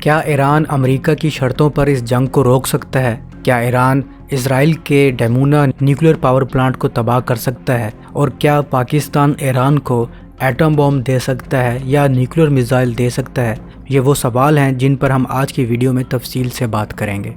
کیا ایران امریکہ کی شرطوں پر اس جنگ کو روک سکتا ہے؟ کیا ایران اسرائیل کے ڈیمونا نیوکلیر پاور پلانٹ کو تباہ کر سکتا ہے؟ اور کیا پاکستان ایران کو ایٹم بم دے سکتا ہے یا نیوکلیر میزائل دے سکتا ہے؟ یہ وہ سوال ہیں جن پر ہم آج کی ویڈیو میں تفصیل سے بات کریں گے۔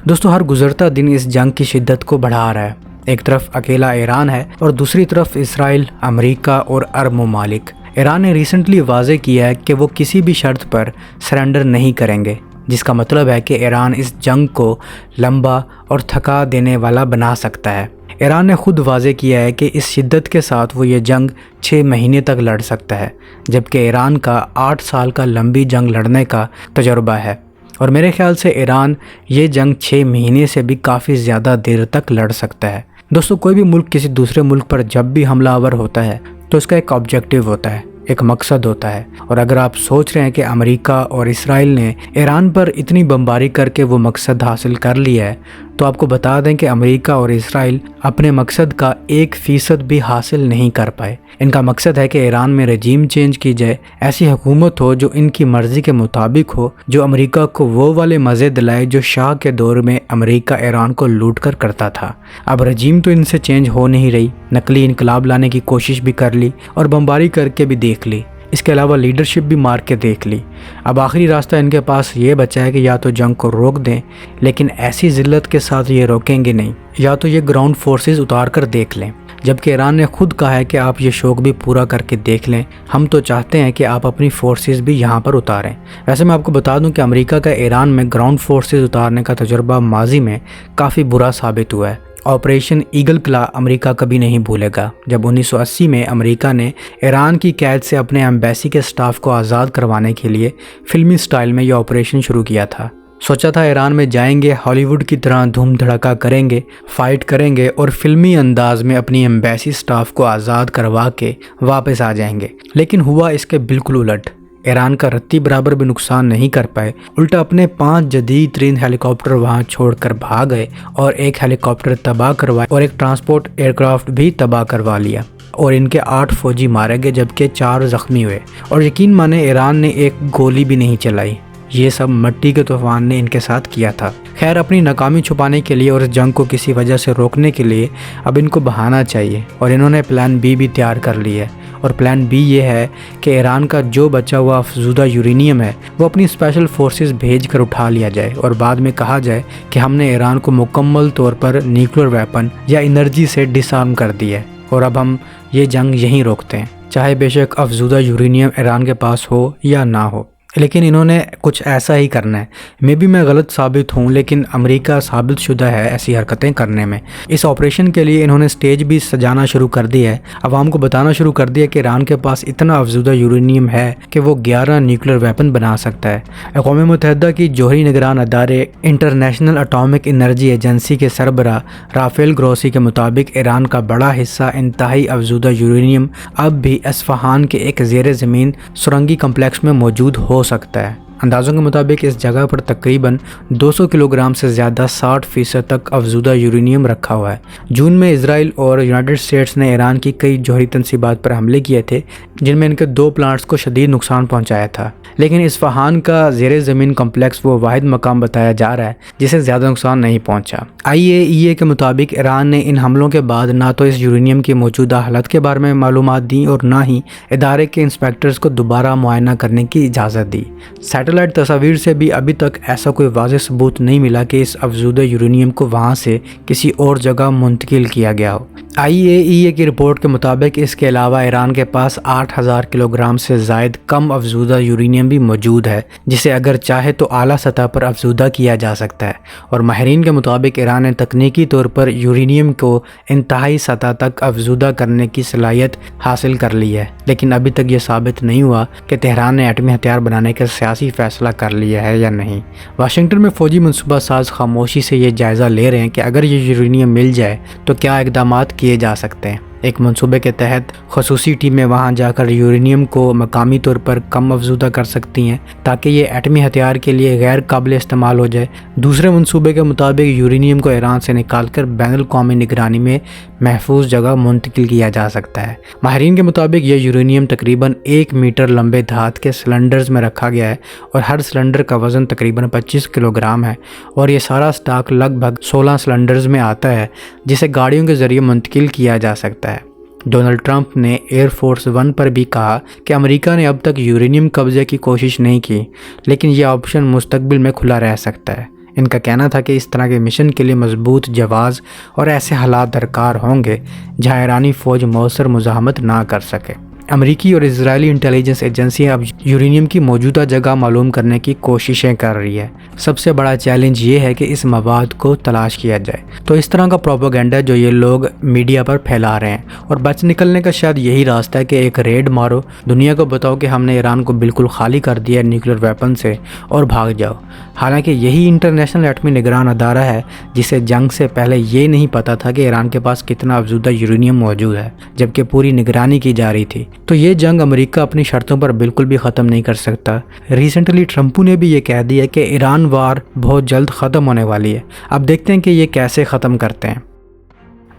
دوستو، ہر گزرتا دن اس جنگ کی شدت کو بڑھا رہا ہے۔ ایک طرف اکیلا ایران ہے اور دوسری طرف اسرائیل، امریکہ اور عرب ممالک۔ ایران نے ریسنٹلی واضح کیا ہے کہ وہ کسی بھی شرط پر سرنڈر نہیں کریں گے، جس کا مطلب ہے کہ ایران اس جنگ کو لمبا اور تھکا دینے والا بنا سکتا ہے۔ ایران نے خود واضح کیا ہے کہ اس شدت کے ساتھ وہ یہ جنگ 6 مہینے تک لڑ سکتا ہے، جبکہ ایران کا 8 سال کا لمبی جنگ لڑنے کا تجربہ ہے، اور میرے خیال سے ایران یہ جنگ 6 مہینے سے بھی کافی زیادہ دیر تک لڑ سکتا ہے۔ دوستو، کوئی بھی ملک کسی دوسرے ملک پر جب بھی حملہ آور ہوتا ہے تو اس کا ایک آبجیکٹیو ہوتا ہے، ایک مقصد ہوتا ہے، اور اگر آپ سوچ رہے ہیں کہ امریکہ اور اسرائیل نے ایران پر اتنی بمباری کر کے وہ مقصد حاصل کر لیا ہے، تو آپ کو بتا دیں کہ امریکہ اور اسرائیل اپنے مقصد کا 1% بھی حاصل نہیں کر پائے۔ ان کا مقصد ہے کہ ایران میں رجیم چینج کی جائے، ایسی حکومت ہو جو ان کی مرضی کے مطابق ہو، جو امریکہ کو وہ والے مزے دلائے جو شاہ کے دور میں امریکہ ایران کو لوٹ کر کرتا تھا۔ اب رجیم تو ان سے چینج ہو نہیں رہی، نقلی انقلاب لانے کی کوشش بھی کر لی اور بمباری کر کے بھی دیکھ لی، اس کے علاوہ لیڈرشپ بھی مار کے دیکھ لی۔ اب آخری راستہ ان کے پاس یہ بچا ہے کہ یا تو جنگ کو روک دیں، لیکن ایسی ذلت کے ساتھ یہ روکیں گے نہیں، یا تو یہ گراؤنڈ فورسز اتار کر دیکھ لیں، جبکہ ایران نے خود کہا ہے کہ آپ یہ شوق بھی پورا کر کے دیکھ لیں، ہم تو چاہتے ہیں کہ آپ اپنی فورسز بھی یہاں پر اتاریں۔ ویسے میں آپ کو بتا دوں کہ امریکہ کا ایران میں گراؤنڈ فورسز اتارنے کا تجربہ ماضی میں کافی برا ثابت ہوا ہے۔ آپریشن ایگل کلا امریکہ کبھی نہیں بھولے گا، جب 1980 میں امریکہ نے ایران کی قید سے اپنے ایمبیسی کے سٹاف کو آزاد کروانے کے لیے فلمی سٹائل میں یہ آپریشن شروع کیا تھا۔ سوچا تھا ایران میں جائیں گے، ہالی ووڈ کی طرح دھوم دھڑکا کریں گے، فائٹ کریں گے اور فلمی انداز میں اپنی ایمبیسی سٹاف کو آزاد کروا کے واپس آ جائیں گے، لیکن ہوا اس کے بالکل الٹ۔ ایران کا رتی برابر بھی نقصان نہیں کر پائے، الٹا اپنے 5 جدید ترین ہیلی کاپٹر وہاں چھوڑ کر بھاگ گئے اور ایک ہیلی کاپٹر تباہ کروائے اور ایک ٹرانسپورٹ ایئر کرافٹ بھی تباہ کروا لیا، اور ان کے 8 فوجی مارے گئے جبکہ 4 زخمی ہوئے، اور یقین مانے ایران نے ایک گولی بھی نہیں چلائی۔ یہ سب مٹی کے طوفان نے ان کے ساتھ کیا تھا۔ خیر، اپنی ناکامی چھپانے کے لیے اور اس جنگ کو کسی وجہ سے روکنے کے لیے اب ان کو بہانا چاہیے، اور انہوں نے پلان بی بھی تیار کر لی ہے، اور پلان بی یہ ہے کہ ایران کا جو بچا ہوا افزودہ یورینیم ہے وہ اپنی اسپیشل فورسز بھیج کر اٹھا لیا جائے، اور بعد میں کہا جائے کہ ہم نے ایران کو مکمل طور پر نیوکلیر ویپن یا انرجی سے ڈس آرم کر دیا ہے، اور اب ہم یہ جنگ یہیں روکتے ہیں، چاہے بے شک افزودہ یورینیم ایران کے پاس ہو یا نہ ہو۔ لیکن انہوں نے کچھ ایسا ہی کرنا ہے۔ میں غلط ثابت ہوں، لیکن امریکہ ثابت شدہ ہے ایسی حرکتیں کرنے میں۔ اس آپریشن کے لیے انہوں نے سٹیج بھی سجانا شروع کر دی ہے، عوام کو بتانا شروع کر دیا کہ ایران کے پاس اتنا افزودہ یورینیم ہے کہ وہ 11 نیوکلیر ویپن بنا سکتا ہے۔ اقوام متحدہ کی جوہری نگران ادارے انٹرنیشنل اٹامک انرجی ایجنسی کے سربراہ رافیل گروسی کے مطابق ایران کا بڑا حصہ انتہائی افزودہ یورینیم اب بھی اصفہان کے ایک زیر زمین سرنگی کمپلیکس میں موجود ہو سکتا ہے۔ اندازوں کے مطابق اس جگہ پر تقریباً 200 کلو گرام سے زیادہ 60% تک افزودہ یورینیم رکھا ہوا ہے۔ جون میں اسرائیل اور یونائٹڈ اسٹیٹس نے ایران کی کئی جوہری تنصیبات پر حملے کیے تھے، جن میں ان کے 2 پلانٹس کو شدید نقصان پہنچایا تھا، لیکن اصفہان کا زیر زمین کمپلیکس وہ واحد مقام بتایا جا رہا ہے جسے زیادہ نقصان نہیں پہنچا۔ IAEA کے مطابق ایران نے ان حملوں کے بعد نہ تو اس یورینیم کی موجودہ حالت کے بارے میں معلومات دیں اور نہ ہی ادارے کے انسپیکٹرز کو دوبارہ معائنہ کرنے کی اجازت دی۔ سیٹلائٹ تصاویر سے بھی ابھی تک ایسا کوئی واضح ثبوت نہیں ملا کہ اس افزودہ یورینیم کو وہاں سے کسی اور جگہ منتقل کیا گیا ہو۔ IAEA کی رپورٹ کے مطابق اس کے علاوہ ایران کے پاس 8000 کلو گرام سے زائد کم افزودہ یورینیم بھی موجود ہے، جسے اگر چاہے تو اعلیٰ سطح پر افزودہ کیا جا سکتا ہے، اور ماہرین کے مطابق ایران نے تکنیکی طور پر یورینیم کو انتہائی سطح تک افزودہ کرنے کی صلاحیت حاصل کر لی ہے، لیکن ابھی تک یہ ثابت نہیں ہوا کہ تہران نے ایٹمی ہتھیار بنانے کا سیاسی فیصلہ کر لیا ہے یا نہیں۔ واشنگٹن میں فوجی منصوبہ ساز خاموشی سے یہ جائزہ لے رہے ہیں کہ اگر یہ یورینیم مل جائے تو کیا اقدامات کیے جا سکتے ہیں۔ ایک منصوبے کے تحت خصوصی ٹیمیں وہاں جا کر یورینیم کو مقامی طور پر کم افزودہ کر سکتی ہیں تاکہ یہ ایٹمی ہتھیار کے لیے غیر قابل استعمال ہو جائے۔ دوسرے منصوبے کے مطابق یورینیم کو ایران سے نکال کر بین الاقوامی نگرانی میں محفوظ جگہ منتقل کیا جا سکتا ہے۔ ماہرین کے مطابق یہ یورینیم تقریباً 1 میٹر لمبے دھات کے سلنڈرز میں رکھا گیا ہے اور ہر سلنڈر کا وزن تقریباً 25 کلو گرام ہے، اور یہ سارا سٹاک لگ بھگ 16 سلنڈرز میں آتا ہے جسے گاڑیوں کے ذریعے منتقل کیا جا سکتا ہے۔ ڈونلڈ ٹرمپ نے ایئر فورس 1 پر بھی کہا کہ امریکہ نے اب تک یورینیم قبضے کی کوشش نہیں کی، لیکن یہ آپشن مستقبل میں کھلا رہ سکتا ہے۔ ان کا کہنا تھا کہ اس طرح کے مشن کے لیے مضبوط جواز اور ایسے حالات درکار ہوں گے جہاں ایرانی فوج مؤثر مزاحمت نہ کر سکے۔ امریکی اور اسرائیلی انٹیلیجنس ایجنسیاں اب یورینیم کی موجودہ جگہ معلوم کرنے کی کوششیں کر رہی ہے۔ سب سے بڑا چیلنج یہ ہے کہ اس مواد کو تلاش کیا جائے۔ تو اس طرح کا پروپیگنڈا جو یہ لوگ میڈیا پر پھیلا رہے ہیں، اور بچ نکلنے کا شاید یہی راستہ ہے کہ ایک ریڈ مارو، دنیا کو بتاؤ کہ ہم نے ایران کو بالکل خالی کر دیا ہے نیوکلیر ویپن سے، اور بھاگ جاؤ۔ حالانکہ یہی انٹرنیشنل ایٹمی نگران ادارہ ہے جسے جنگ سے پہلے یہ نہیں پتا تھا کہ ایران کے پاس کتنا افزودہ یورینیم موجود ہے، جبکہ پوری نگرانی کی جا رہی تھی۔ تو یہ جنگ امریکہ اپنی شرطوں پر بالکل بھی ختم نہیں کر سکتا۔ ریسنٹلی ٹرمپ نے بھی یہ کہہ دیا کہ ایران وار بہت جلد ختم ہونے والی ہے۔ اب دیکھتے ہیں کہ یہ کیسے ختم کرتے ہیں۔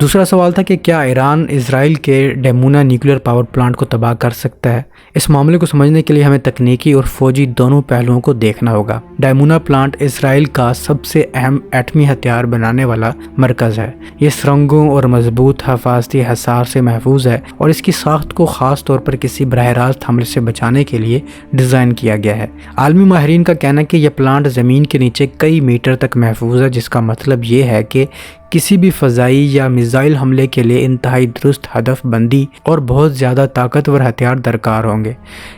دوسرا سوال تھا کہ کیا ایران اسرائیل کے ڈیمونا نیوکلیر پاور پلانٹ کو تباہ کر سکتا ہے؟ اس معاملے کو سمجھنے کے لیے ہمیں تکنیکی اور فوجی دونوں پہلوؤں کو دیکھنا ہوگا۔ ڈیمونا پلانٹ اسرائیل کا سب سے اہم ایٹمی ہتھیار بنانے والا مرکز ہے۔ یہ سرنگوں اور مضبوط حفاظتی حصار سے محفوظ ہے، اور اس کی ساخت کو خاص طور پر کسی براہ راست حملے سے بچانے کے لیے ڈیزائن کیا گیا ہے۔ عالمی ماہرین کا کہنا ہے کہ یہ پلانٹ زمین کے نیچے کئی میٹر تک محفوظ ہے، جس کا مطلب یہ ہے کہ کسی بھی فضائی یا میزائل حملے کے لیے انتہائی درست ہدف بندی اور بہت زیادہ طاقتور ہتھیار درکار ہوں گے۔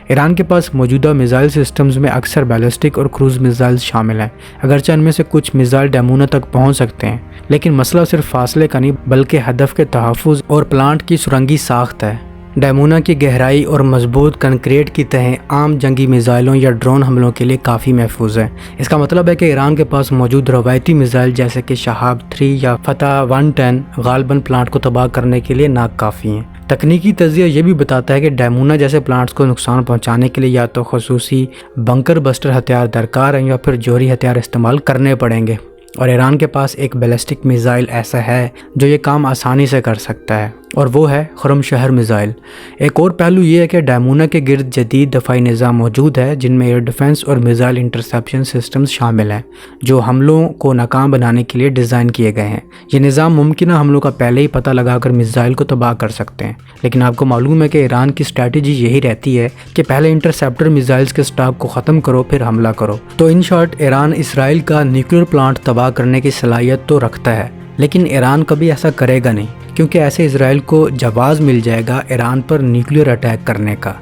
ایران کے پاس موجودہ میزائل سسٹمز میں اکثر بیلسٹک اور کروز میزائل شامل ہیں، اگرچہ ان میں سے کچھ میزائل ڈیمونا تک پہنچ سکتے ہیں، لیکن مسئلہ صرف فاصلے کا نہیں بلکہ ہدف کے تحفظ اور پلانٹ کی سرنگی ساخت ہے۔ ڈیمونا کی گہرائی اور مضبوط کنکریٹ کی تہیں عام جنگی میزائلوں یا ڈرون حملوں کے لیے کافی محفوظ ہیں۔ اس کا مطلب ہے کہ ایران کے پاس موجود روایتی میزائل جیسے کہ شہاب 3 یا فتح 110 غالباً پلانٹ کو تباہ کرنے کے لیے ناکافی ہیں۔ تکنیکی تجزیہ یہ بھی بتاتا ہے کہ ڈیمونا جیسے پلانٹس کو نقصان پہنچانے کے لیے یا تو خصوصی بنکر بسٹر ہتھیار درکار ہیں یا پھر جوہری ہتھیار استعمال کرنے پڑیں گے، اور ایران کے پاس ایک بیلسٹک میزائل ایسا ہے جو یہ کام آسانی سے کر سکتا ہے، اور وہ ہے خرم شہر میزائل۔ ایک اور پہلو یہ ہے کہ ڈیمونا کے گرد جدید دفاعی نظام موجود ہے جن میں ایئر ڈیفنس اور میزائل انٹرسیپشن سسٹمز شامل ہیں جو حملوں کو ناکام بنانے کے لیے ڈیزائن کیے گئے ہیں۔ یہ نظام ممکنہ حملوں کا پہلے ہی پتہ لگا کر میزائل کو تباہ کر سکتے ہیں، لیکن آپ کو معلوم ہے کہ ایران کی اسٹریٹجی یہی رہتی ہے کہ پہلے انٹرسیپٹر میزائلز کے سٹاک کو ختم کرو پھر حملہ کرو۔ تو ان شارٹ ایران اسرائیل کا نیوکلیر پلانٹ تباہ کرنے کی صلاحیت تو رکھتا ہے، لیکن ایران کبھی ایسا کرے گا نہیں، کیونکہ ایسے اسرائیل کو جواز مل جائے گا ایران پر نیوکلیر اٹیک کرنے کا۔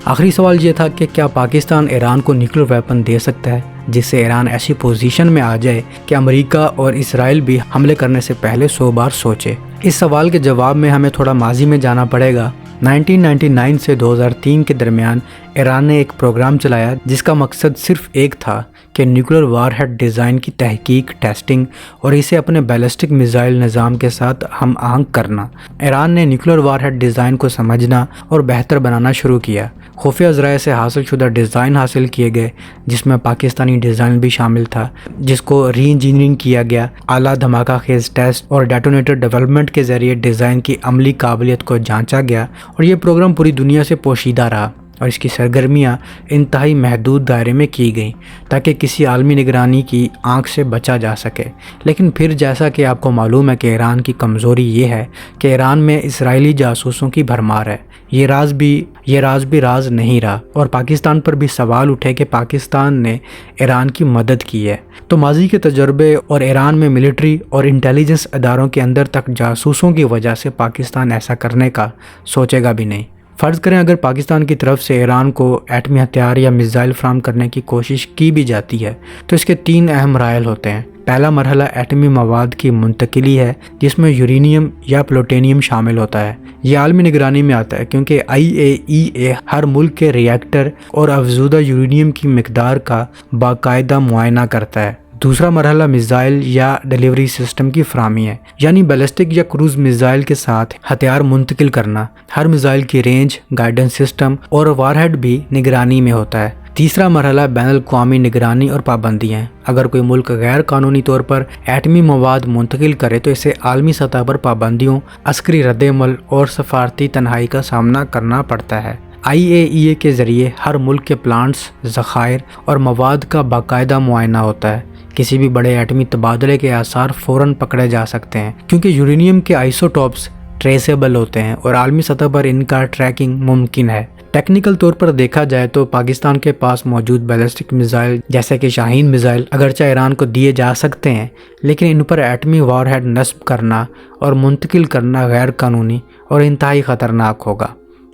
آخری سوال یہ تھا کہ کیا پاکستان ایران کو نیوکلیر ویپن دے سکتا ہے جس سے ایران ایسی پوزیشن میں آ جائے کہ امریکہ اور اسرائیل بھی حملے کرنے سے پہلے 100 بار سوچے؟ اس سوال کے جواب میں ہمیں تھوڑا ماضی میں جانا پڑے گا۔ 1999 سے 2003 کے درمیان ایران نے ایک پروگرام چلایا جس کا مقصد صرف ایک تھا کہ نیوکلیر وار ہیڈ ڈیزائن کی تحقیق، ٹیسٹنگ اور اسے اپنے بیلسٹک میزائل نظام کے ساتھ ہم آہنگ کرنا۔ ایران نے نیوکلیر وار ہیڈ ڈیزائن کو سمجھنا اور بہتر بنانا شروع کیا۔ خفیہ ذرائع سے حاصل شدہ ڈیزائن حاصل کیے گئے جس میں پاکستانی ڈیزائن بھی شامل تھا، جس کو ری انجینئرنگ کیا گیا۔ اعلیٰ دھماکہ خیز ٹیسٹ اور ڈیٹونیٹر ڈیولپمنٹ کے ذریعے ڈیزائن کی عملی قابلیت کو جانچا گیا، اور یہ پروگرام پوری دنیا سے پوشیدہ رہا اور اس کی سرگرمیاں انتہائی محدود دائرے میں کی گئیں تاکہ کسی عالمی نگرانی کی آنکھ سے بچا جا سکے۔ لیکن پھر جیسا کہ آپ کو معلوم ہے کہ ایران کی کمزوری یہ ہے کہ ایران میں اسرائیلی جاسوسوں کی بھرمار ہے۔ یہ راز بھی راز نہیں رہا، اور پاکستان پر بھی سوال اٹھے کہ پاکستان نے ایران کی مدد کی ہے۔ تو ماضی کے تجربے اور ایران میں ملٹری اور انٹیلیجنس اداروں کے اندر تک جاسوسوں کی وجہ سے پاکستان ایسا کرنے کا سوچے گا بھی نہیں۔ فرض کریں اگر پاکستان کی طرف سے ایران کو ایٹمی ہتھیار یا میزائل فراہم کرنے کی کوشش کی بھی جاتی ہے تو اس کے 3 اہم مراحل ہوتے ہیں۔ پہلا مرحلہ ایٹمی مواد کی منتقلی ہے جس میں یورینیم یا پلوٹینیم شامل ہوتا ہے۔ یہ عالمی نگرانی میں آتا ہے کیونکہ IAEA ہر ملک کے ری ایکٹر اور افزودہ یورینیم کی مقدار کا باقاعدہ معائنہ کرتا ہے۔ دوسرا مرحلہ میزائل یا ڈیلیوری سسٹم کی فراہمی ہے، یعنی بیلسٹک یا کروز میزائل کے ساتھ ہتھیار منتقل کرنا۔ ہر میزائل کی رینج، گائیڈنس سسٹم اور وار ہیڈ بھی نگرانی میں ہوتا ہے۔ تیسرا مرحلہ بین الاقوامی نگرانی اور پابندیاں ہیں۔ اگر کوئی ملک غیر قانونی طور پر ایٹمی مواد منتقل کرے تو اسے عالمی سطح پر پابندیوں، عسکری رد عمل اور سفارتی تنہائی کا سامنا کرنا پڑتا ہے۔ IAEA کے ذریعے ہر ملک کے پلانٹس، ذخائر اور مواد کا باقاعدہ معائنہ ہوتا ہے۔ کسی بھی بڑے ایٹمی تبادلے کے آثار فوراً پکڑے جا سکتے ہیں کیونکہ یورینیم کے آئسوٹوپس ٹریسیبل ہوتے ہیں اور عالمی سطح پر ان کا ٹریکنگ ممکن ہے۔ ٹیکنیکل طور پر دیکھا جائے تو پاکستان کے پاس موجود بیلسٹک میزائل جیسے کہ شاہین میزائل اگرچہ ایران کو دیے جا سکتے ہیں، لیکن ان پر ایٹمی وار ہیڈ نصب کرنا اور منتقل کرنا غیر قانونی اور انتہائی خطرناک ہوگا۔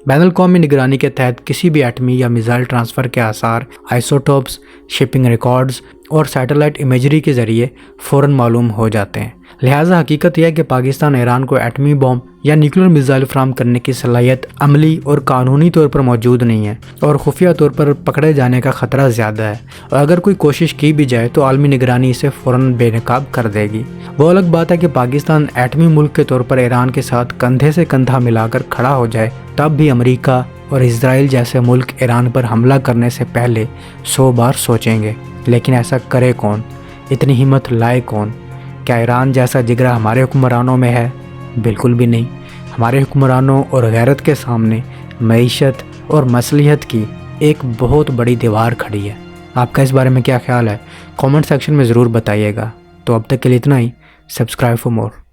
بین الاقوامی نگرانی کے تحت کسی بھی ایٹمی یا میزائل ٹرانسفر کے آثار، آئسوٹوپس، شپنگ ریکارڈز اور سیٹلائٹ امیجری کے ذریعے فوراً معلوم ہو جاتے ہیں۔ لہٰذا حقیقت یہ ہے کہ پاکستان ایران کو ایٹمی بم یا نیوکلیر میزائل فراہم کرنے کی صلاحیت عملی اور قانونی طور پر موجود نہیں ہے، اور خفیہ طور پر پکڑے جانے کا خطرہ زیادہ ہے، اور اگر کوئی کوشش کی بھی جائے تو عالمی نگرانی اسے فوراً بے نقاب کر دے گی۔ وہ الگ بات ہے کہ پاکستان ایٹمی ملک کے طور پر ایران کے ساتھ کندھے سے کندھا ملا کر کھڑا ہو جائے، تب بھی امریکہ اور اسرائیل جیسے ملک ایران پر حملہ کرنے سے پہلے 100 بار سوچیں گے۔ لیکن ایسا کرے کون؟ اتنی ہمت لائے کون؟ کیا ایران جیسا جگرا ہمارے حکمرانوں میں ہے؟ بالکل بھی نہیں۔ ہمارے حکمرانوں اور غیرت کے سامنے معیشت اور مصلحت کی ایک بہت بڑی دیوار کھڑی ہے۔ آپ کا اس بارے میں کیا خیال ہے؟ کامنٹ سیکشن میں ضرور بتائیے گا۔ تو اب تک کے لیے اتنا ہی۔ Subscribe for more.